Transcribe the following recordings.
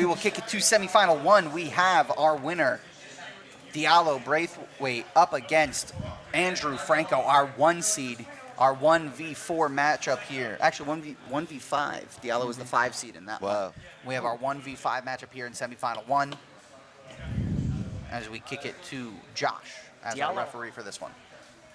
We will kick it to semifinal 1. We have our winner, Diallo Braithwaite, up against Andrew Franco, our 1 seed, our 1v4 matchup here. Actually, 1v5. Diallo was the 5 seed in that one. We have our 1v5 matchup here in semifinal 1 as we kick it to Josh as our referee for this one.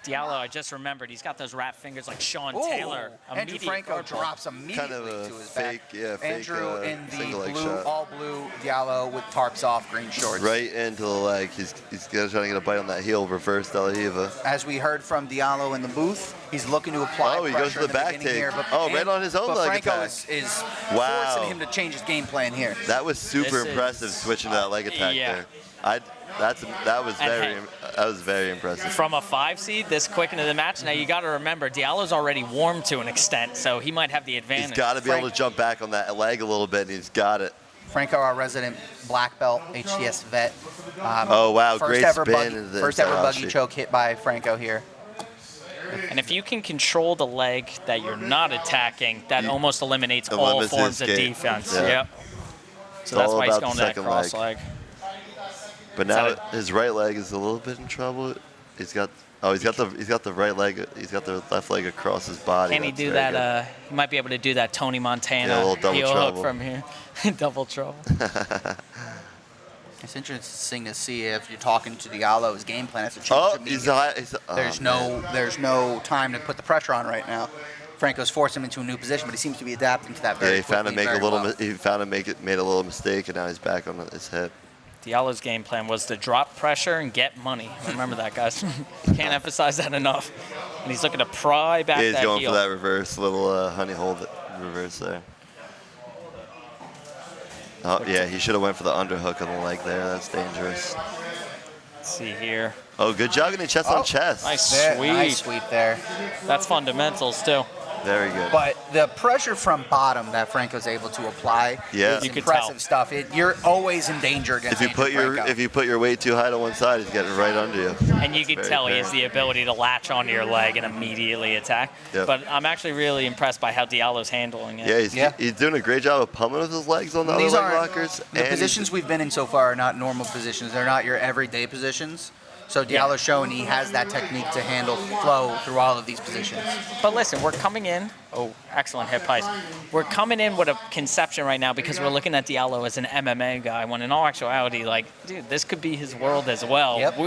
Diallo, I just remembered, he's got those rat fingers like Sean Taylor. Andrew Franco drops immediately to his back. Andrew in the blue, all blue, Diallo with tarps off, green shorts. Right into the leg. He's trying to get a bite on that heel, reverse De La Riva. As we heard from Diallo in the booth, he's looking to apply pressure. He goes to the back take. Here, right on his own leg Franco attack. is forcing him to change his game plan here. That was super impressive, switching to that leg attack there. That was very impressive. From a 5 seed, this quick into the match. Now you got to remember, Diallo's already warmed to an extent, so he might have the advantage. He's got to be able to jump back on that leg a little bit, and he's got it. Franco, our resident black belt HCS vet. Oh wow, great spin into the first ever buggy choke hit by Franco here. And if you can control the leg that you're not attacking, that almost eliminates all forms of defense. Yep. So that's why he's going to that cross leg. But now his right leg is a little bit in trouble. He's got the right leg. He's got the left leg across his body. Can he do that? He might be able to do that Tony Montana a little double trouble hook from here. Double trouble. It's interesting to see if you're talking to Diallo's game plan. It's a change. There's no time to put the pressure on right now. Franco's forced him into a new position, but he seems to be adapting to that very quickly. He found made a little mistake, and now he's back on his hip. Diallo's game plan was to drop pressure and get money. Remember that, guys. Can't emphasize that enough. And he's looking to pry back that heel. He's going for that reverse, little honey hold reverse there. Oh, yeah, he should have went for the underhook on the leg there. That's dangerous. Let's see here. Oh, good jogging chest on chest. Nice sweep. Nice sweep there. That's fundamentals, too. Very good. But the pressure from bottom that Franco's able to apply is impressive stuff. You're always in danger against Franco. If you put your weight too high to one side, he's getting right under you. And you can tell he has the ability to latch onto your leg and immediately attack. Yep. But I'm actually really impressed by how Diallo's handling it. Yeah, he's doing a great job of pummeling with his legs on the other leg lockers. The positions we've been in so far are not normal positions. They're not your everyday positions. So Diallo's showing he has that technique to handle flow through all of these positions. But listen, we're coming in. Oh, excellent hip heist. We're coming in with a conception right now because we're looking at Diallo as an MMA guy, when in all actuality, dude, this could be his world as well. Yep.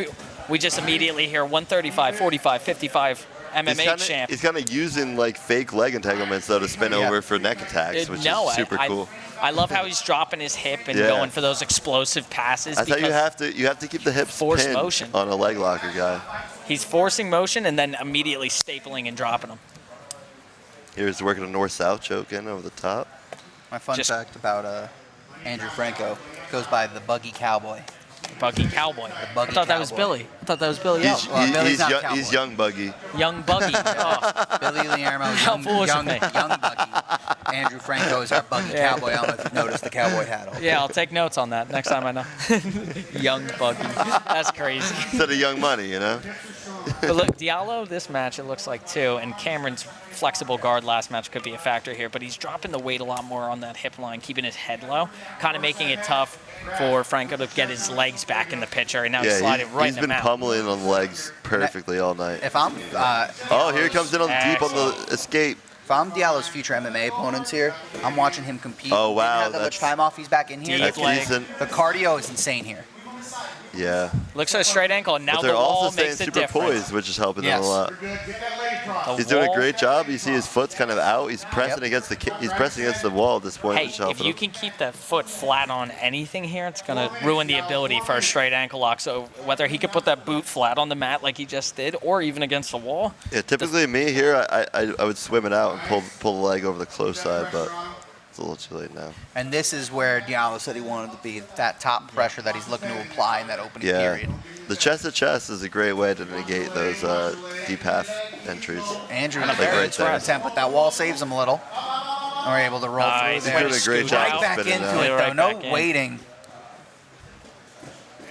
We just immediately hear 135, 45, 55 MMA champ. He's kind of using fake leg entanglements though to spin over for neck attacks, which is super cool. I love how he's dropping his hip and going for those explosive passes. I thought you have to keep the hips force pinned motion on a leg locker guy. He's forcing motion and then immediately stapling and dropping them. Here's working a north-south choke in over the top. My fun fact about Andrew Franco goes by the Buggy Cowboy. Buggy Cowboy. I thought that was Billy. He's young Buggy. Young Buggy. Oh. Billy Guillermo, young Buggy. Andrew Franco is our Buggy Cowboy. I don't know if you've noticed the cowboy hat on. Yeah, I'll take notes on that next time I know. Young Buggy. That's crazy. Instead of Young Money, you know? But look, Diallo, this match, it looks like, too, and Cameron's flexible guard last match could be a factor here, but he's dropping the weight a lot more on that hip line, keeping his head low, kind of making it tough for Franco to get his legs back in the picture, and now he's sliding right in the mouth. He's been pummeling on the legs perfectly all night. If I'm here he comes in deep on the escape. If I'm Diallo's future MMA opponents here, I'm watching him compete. Oh, wow. He didn't have that much time off. He's back in here. The cardio is insane here. Yeah. Looks at a straight ankle, and now the wall makes a difference. Super poised, which is helping him a lot. He's doing a great job. You see his foot's kind of out. He's pressing against the wall at this point. Hey, if you can keep that foot flat on anything here, it's going to ruin the ability for a straight ankle lock. So whether he could put that boot flat on the mat like he just did, or even against the wall. Yeah, typically me here, I would swim it out and pull the leg over the close side, but it's a little too late now. And this is where Diallo said he wanted to be, that top pressure that he's looking to apply in that opening period. The chest-to-chest is a great way to negate those deep half entries. Andrew in a very strong attempt, but that wall saves him a little. We're able to roll through there. He's doing a great job right back into it, though. No waiting.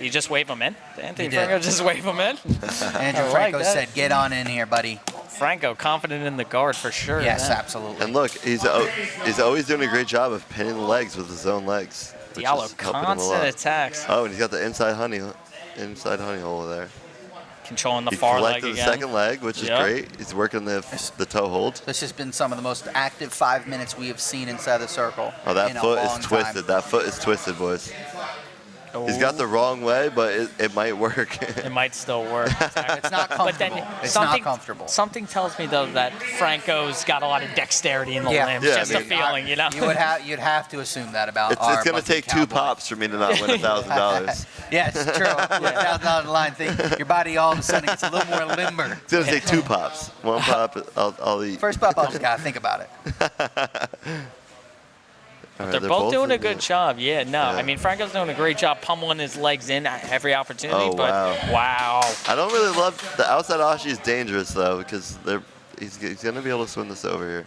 You just wave him in? Anthony Franco just wave him in? Andrew Franco said, get on in here, buddy. Franco confident in the guard for sure. Yes, absolutely. And look, he's always doing a great job of pinning the legs with his own legs. which Diallo, is helping him a constant lot. attacks. Oh, and he's got the inside honey hole there. Controlling the He far leg collected the again. second leg, which is great. He's working the toe hold. This has been some of the most active 5 minutes we have seen inside the circle. Oh, that in a foot long is twisted. time. That foot is twisted, boys. Oh, He's got the wrong way, but it might work. it might still work. It's not comfortable. But then it's not comfortable. Something tells me though that Franco's got a lot of dexterity in the limbs. Yeah, Just I a mean, feeling, you know. You'd have to assume that about our It's going to Bucky take 2 cowboy. pops for me to not win $1,000. Yeah, it's true. $1,000 line thing. Your body all of a sudden gets a little more limber. It's going to take 2 pops. 1 pop, I'll eat. First pop, I just gotta think about it. All They're right, both doing a in good it. job. Yeah, no. Yeah. I mean, Franco's doing a great job pummeling his legs in at every opportunity. Oh, but wow. I don't really love the outside Ashi is dangerous though because he's going to be able to swing this over here.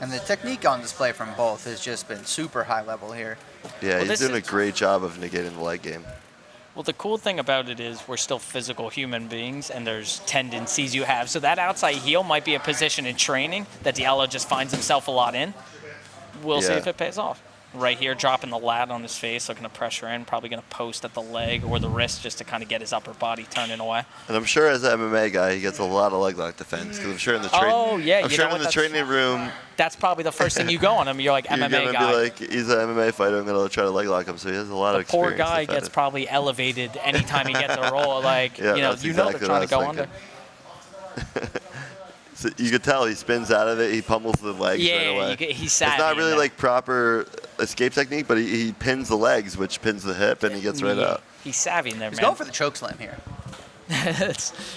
And the technique on display from both has just been super high level here. Yeah, Well, he's doing a great job of negating the leg game. Well, the cool thing about it is we're still physical human beings, and there's tendencies you have. So that outside heel might be a position in training that Diallo just finds himself a lot in. We'll see Yeah. if it pays off. Right here, dropping the lat on his face, looking to pressure in, probably going to post at the leg or the wrist just to kind of get his upper body turning away. And I'm sure as an MMA guy, he gets a lot of leg lock defense because I'm sure in the Oh, yeah, I'm you sure know in what, the training room, That's probably the first thing you go on him. You're like, you're MMA gonna guy. be like, he's an MMA fighter. I'm gonna try to leg lock him. So he has a lot of The poor experience. guy gets defending. probably elevated anytime he gets a roll. Like, Yeah, they're that's trying exactly to what go I was under. So you could tell he spins out of it. He pummels the legs right away. Yeah, he's savvy. It's not in really that. like proper escape technique, but he pins the legs, which pins the hip, and he gets right Yeah, out. He's savvy in there, He's man. going for the choke slam here.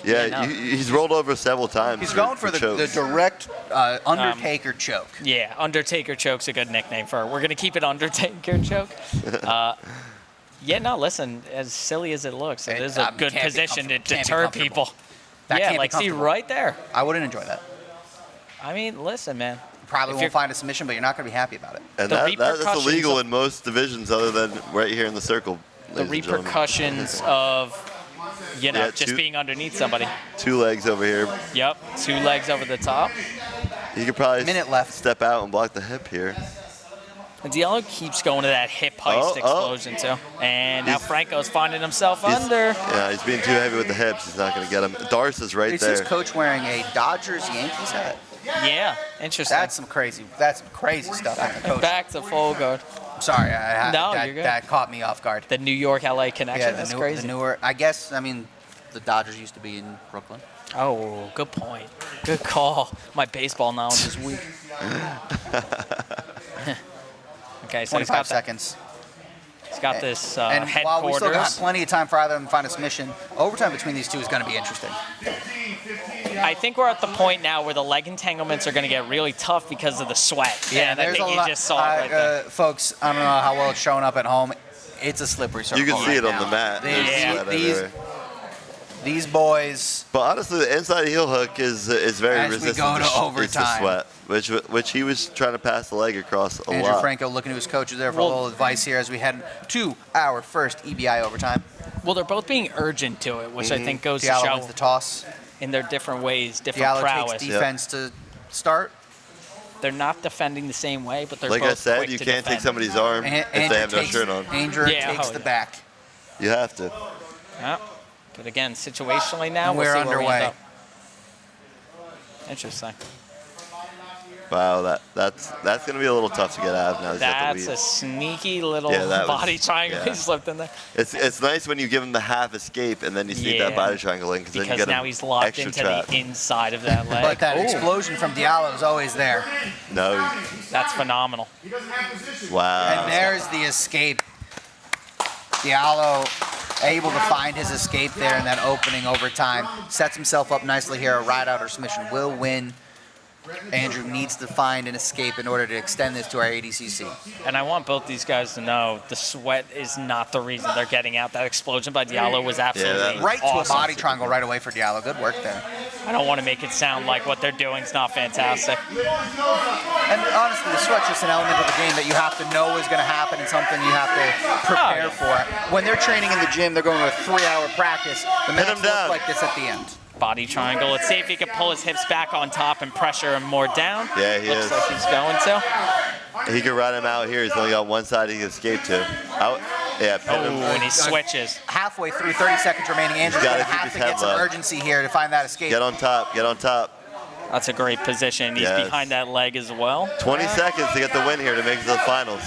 Yeah, no. he's rolled over several times. He's going for the chokes. direct Undertaker choke. Yeah, Undertaker choke's a good nickname for her. We're going to keep it Undertaker choke. Yeah, no, listen, as silly as it looks, it is a good can't be position to comfortable. Can't be deter comfortable. people. That Yeah, can't be like, see, comfortable. right there. I wouldn't enjoy that. I mean, listen, man. Probably If won't you're- find a submission, but you're not going to be happy about it. And the that's repercussions illegal of- in most divisions other than right here in the circle. The ladies and gentlemen. repercussions of, Yeah, just two- being underneath somebody. 2 legs over here. Yep, 2 legs over the top. He could probably Minute left. step out and block the hip here. And Diallo keeps going to that hip heist explosion, too. And now Franco's finding himself under. Yeah, he's being too heavy with the hips. He's not going to get him. Darce is right Is there. his coach wearing a Dodgers-Yankees hat? Yeah, interesting. That's some crazy stuff on the And coach. back to full guard. Sorry, No, you're good. that caught me off guard. The New York-LA connection, Yeah, that's the crazy. newer. I guess. I mean, the Dodgers used to be in Brooklyn. Oh, good point. Good call. My baseball knowledge is weak. Okay, so 25 seconds. He's got this And while we still got headquarters. plenty of time for either of them to find a submission, overtime between these two is going to be interesting. I think we're at the point now where the leg entanglements are going to get really tough because of the sweat. And I think you just saw it right there. Folks, I don't know how well it's showing up at home. It's a slippery circle. You can see right it on now. the mat. There's sweat everywhere. These boys. But honestly, the inside heel hook is very As we resistant go to it's the overtime. sweat, which he was trying to pass the leg across a Andrew lot. Franco looking to his coaches there for Well- a little advice here as we head to our first EBI overtime. Well, they're both being urgent to it, which I think goes Diallo to wins show the toss. in their different ways, different Diallo prowess. takes defense to start. They're not defending the same way, but they're Like both I said, quick you to can't defend. take somebody's arm if they have no shirt on. Andrew Yeah, takes oh, the yeah. back. You have to. Yeah. But again, situationally now, And we'll we're see where we underway. end up. Interesting. Wow, that's gonna be a little tough to get out of now. He's got the That's lead. a sneaky little Yeah, that was- body triangle yeah. he slipped in there. It's nice when you give him the half escape and then you sneak that Yeah. body triangle in because then you Because get now him he's locked extra into trapped. the inside of that leg. But that Ooh, explosion from Diallo is always there. No, that's phenomenal. wow. And there's the escape. Diallo able to find his escape there in that opening overtime. Sets himself up nicely here. A ride out or submission will win. Andrew needs to find an escape in order to extend this to our ADCC. And I want both these guys to know the sweat is not the reason they're getting out. That explosion by Diallo was absolutely that was- Right to awesome. a body triangle right away for Diallo. Good work there. I don't want to make it sound like what they're doing is not fantastic. And honestly, the sweat's just an element of the game that you have to know is going to happen and something you have to prepare for. When they're training in the gym, they're going to a 3-hour practice. The Pin match him down. looks like this at the end. Body triangle. Let's see if he can pull his hips back on top and pressure him more down. Yeah, he Looks is. like he's going to. He can ride him out here. He's only got one side he can escape to. Out. Yeah, pin him. And he switches. Halfway through, 30 seconds remaining. Andrew's gotta going to keep have his to head get some low. urgency here to find that escape. Get on top. Get on top. That's a great position. He's Yes. behind that leg as well. 20 seconds to get the win here to make it to the finals.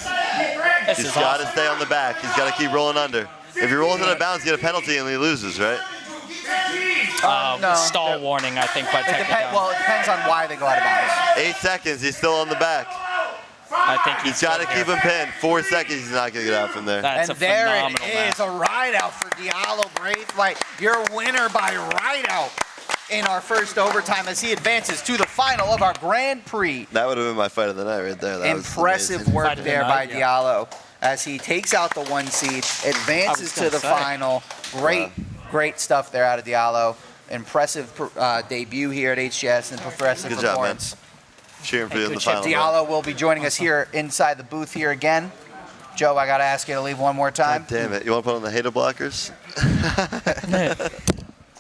This He's is got to awesome. stay on the back. He's got to keep rolling under. If he rolls out of bounds, he get a penalty and he loses, right? No. Stall warning, I think, by technical. Well, it depends on why they go out of bounds. 8 seconds. He's still on the back. I think He's got to keep him pinned. 4 seconds. He's not going to get out from there. That's And a there phenomenal it match. is, a ride out for Diallo Braithwaite, your winner by ride out in our first overtime as he advances to the final of our Grand Prix. That would have been my fight of the night right there. That was Impressive amazing. work Fight of the there by night, yeah. Diallo as he takes out the 1 seed, advances to gonna the say. final. Great stuff there out of Diallo. Impressive debut here at HCS and impressive Good job, man. performance. Cheering for you in the good shit. final. Diallo will be joining us here inside the booth here again. Joe, I got to ask you to leave one more time. God damn it. You want to put on the hater blockers?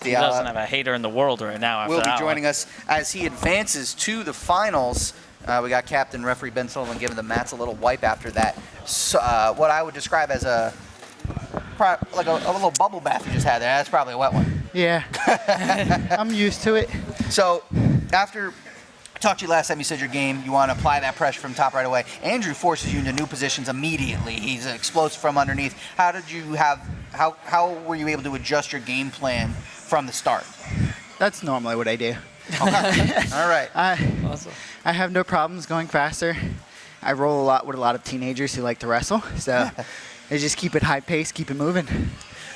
He doesn't have a hater in the world right now after will be that joining us as he advances to the finals. We got Captain Referee Ben Sullivan giving the mats a little wipe after that. So, what I would describe as a little bubble bath you just had there. That's probably a wet one. Yeah, I'm used to it. So after I talked to you last time, you said your game, you want to apply that pressure from top right away. Andrew forces you into new positions immediately. He's explosive from underneath. How were you able to adjust your game plan from the start? That's normally what I do. Okay. All right. Awesome. I have no problems going faster. I roll a lot with a lot of teenagers who like to wrestle, so I just keep it high pace, keep it moving.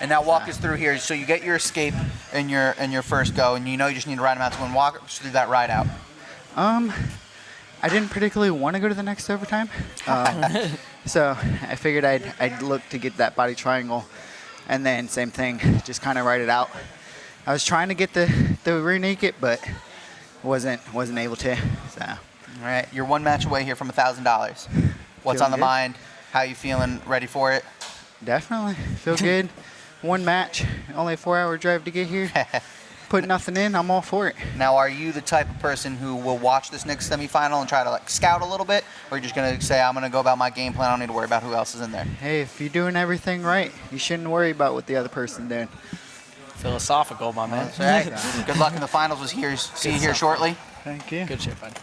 And now walk us through here. So you get your escape in your first go, and you know you just need to ride him out to win. Walk us through that ride out. I didn't particularly want to go to the next overtime, so I figured I'd look to get that body triangle, and then same thing, just kind of ride it out. I was trying to get the rear naked, but wasn't able to. So. All right. You're one match away here from $1,000. What's Feeling on the good. mind? How you feeling? Ready for it? Definitely feel good. One match, only a 4-hour drive to get here. Put nothing in, I'm all for it. Now, are you the type of person who will watch this next semifinal and try to scout a little bit, or are you just gonna say I'm gonna go about my game plan? I don't need to worry about who else is in there. Hey, if you're doing everything right, you shouldn't worry about what the other person's doing. Philosophical, my man. All right. Good luck in the finals. See you here shortly. Thank you. Good shit, buddy.